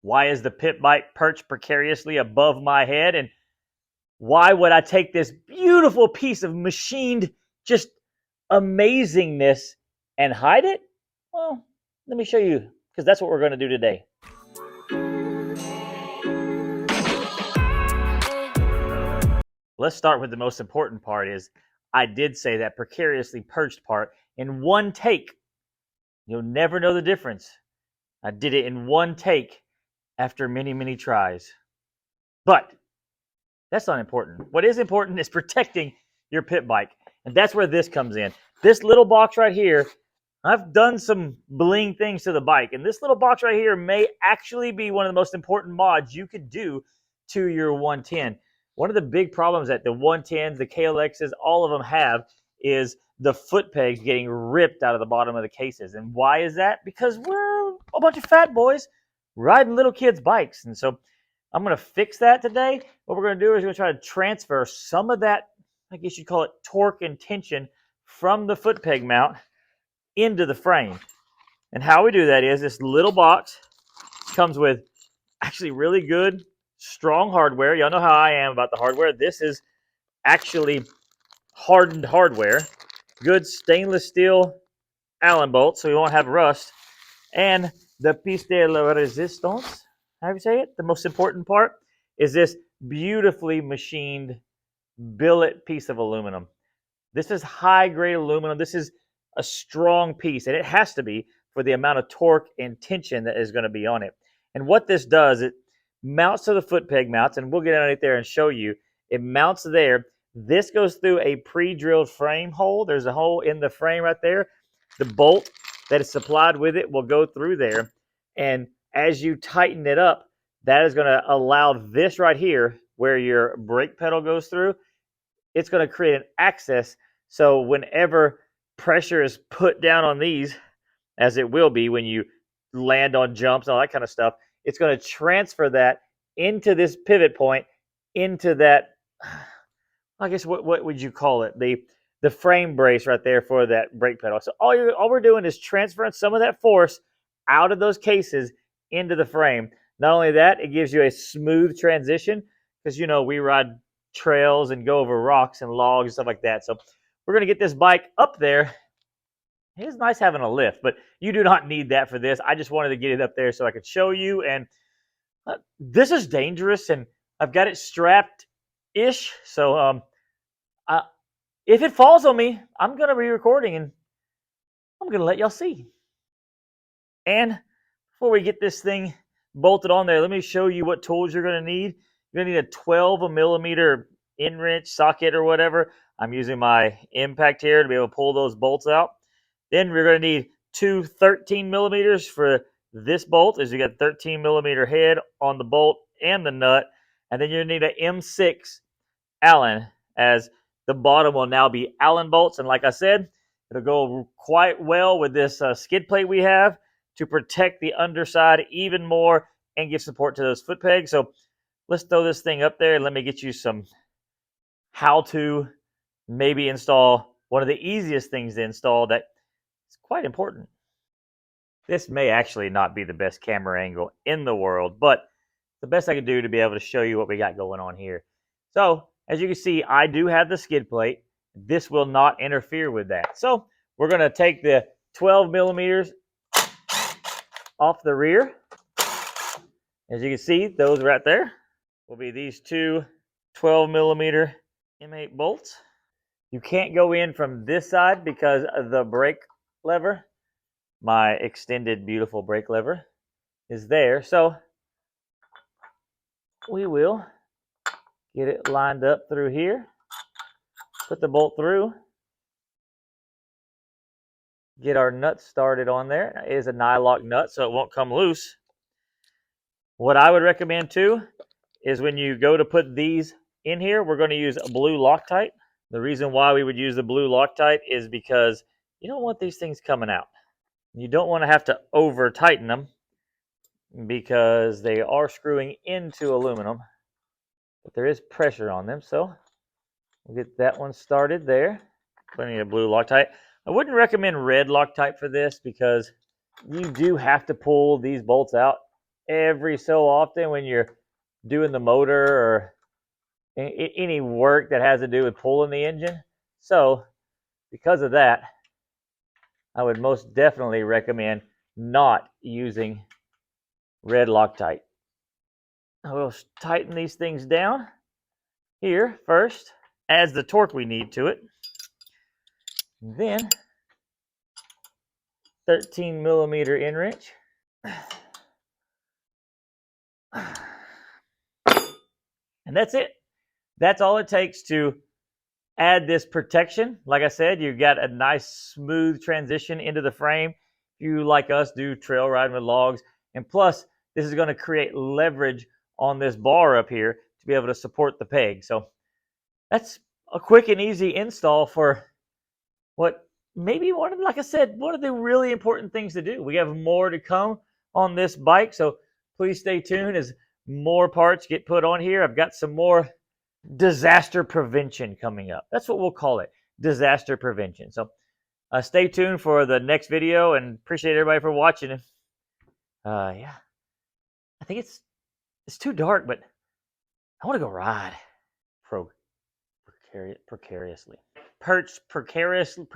Why is the pit bike perched precariously above my head? And why would I take this beautiful piece of machined just amazingness and hide it? Well, let me show you, because that's what we're going to do today. Let's start with the most important part is I did say that precariously perched part in one take. You'll never know the difference. I did it in one take after many, many tries. But that's not important. What is important is protecting your pit bike. And that's where this comes in. This little box right here, I've done some bling things to the bike. And this little box right here may actually be one of the most important mods you could do to your 110. One of the big problems that the 110s, the KLXs, all of them have is the foot pegs getting ripped out of the bottom of the cases. And why is that? Because we're a bunch of fat boys riding little kids' bikes. And so I'm going to fix that today. What we're going to do is we're going to try to transfer some of that, I guess you'd call it torque and tension, from the foot peg mount into the frame. And how we do that is this little box comes with actually really good, strong hardware. Y'all know how I am about the hardware. This is actually hardened hardware. Good stainless steel Allen bolts so we won't have rust. And the piece de la resistance, how do you say it? The most important part is this beautifully machined billet piece of aluminum. This is high-grade aluminum. This is a strong piece, and it has to be for the amount of torque and tension that is going to be on it. And what this does, it mounts to the foot peg mounts, and we'll get underneath there and show you. It mounts there. This goes through a pre-drilled frame hole. There's a hole in the frame right there. The bolt that is supplied with it will go through there. And as you tighten it up, that is going to allow this right here, where your brake pedal goes through, it's going to create an access. So whenever pressure is put down on these, as it will be when you land on jumps and all that kind of stuff, it's going to transfer that into this pivot point, into that, I guess, what would you call it? The frame brace right there for that brake pedal. So all we're doing is transferring some of that force out of those cases into the frame. Not only that, it gives you a smooth transition because, you know, we ride trails and go over rocks and logs and stuff like that. So we're going to get this bike up there. It is nice having a lift, but you do not need that for this. I just wanted to get it up there so I could show you. And this is dangerous, and I've got it strapped-ish. So if it falls on me, I'm going to be recording, and I'm going to let y'all see. And before we get this thing bolted on there, let me show you what tools you're going to need. You're going to need a 12 millimeter end wrench, socket, or whatever. I'm using my impact here to be able to pull those bolts out. Then we're going to need two 13 millimeters for this bolt, as you got 13 millimeter head on the bolt and the nut. And then you're going to need an M6 Allen, as the bottom will now be Allen bolts. And like I said, it'll go quite well with this skid plate we have to protect the underside even more and give support to those foot pegs. So let's throw this thing up there and let me get you some how to maybe install one of the easiest things to install that is quite important. This may actually not be the best camera angle in the world, but the best I could do to be able to show you what we got going on here. So as you can see, I do have the skid plate. This will not interfere with that. So we're going to take the 12 millimeters off the rear. As you can see, those right there will be these two 12 millimeter M8 bolts. You can't go in from this side because of the brake lever. My extended, beautiful brake lever is there. So we will get it lined up through here. Put the bolt through. Get our nut started on there. It is a nylock nut, so it won't come loose. What I would recommend too is when you go to put these in here, we're going to use a blue Loctite. The reason why we would use the blue Loctite is because you don't want these things coming out. You don't want to have to over tighten them because they are screwing into aluminum, but there is pressure on them. So we'll get that one started there. Plenty of blue Loctite. I wouldn't recommend red Loctite for this because you do have to pull these bolts out every so often when you're doing the motor or any work that has to do with pulling the engine. So because of that, I would most definitely recommend not using red Loctite. We'll tighten these things down here first, adds the torque we need to it. And then 13 millimeter end wrench. And that's it. That's all it takes to add this protection. Like I said, you've got a nice smooth transition into the frame. If you, like us, do trail riding with logs. And plus, this is going to create leverage on this bar up here to be able to support the peg. So that's a quick and easy install for what maybe one of, like I said, one of the really important things to do. We have more to come on this bike, so please stay tuned as more parts get put on here. I've got some more disaster prevention coming up. That's what we'll call it, disaster prevention. So stay tuned for the next video, and appreciate everybody for watching. Yeah, I think it's too dark, but I want to go ride precariously. Perched precariously.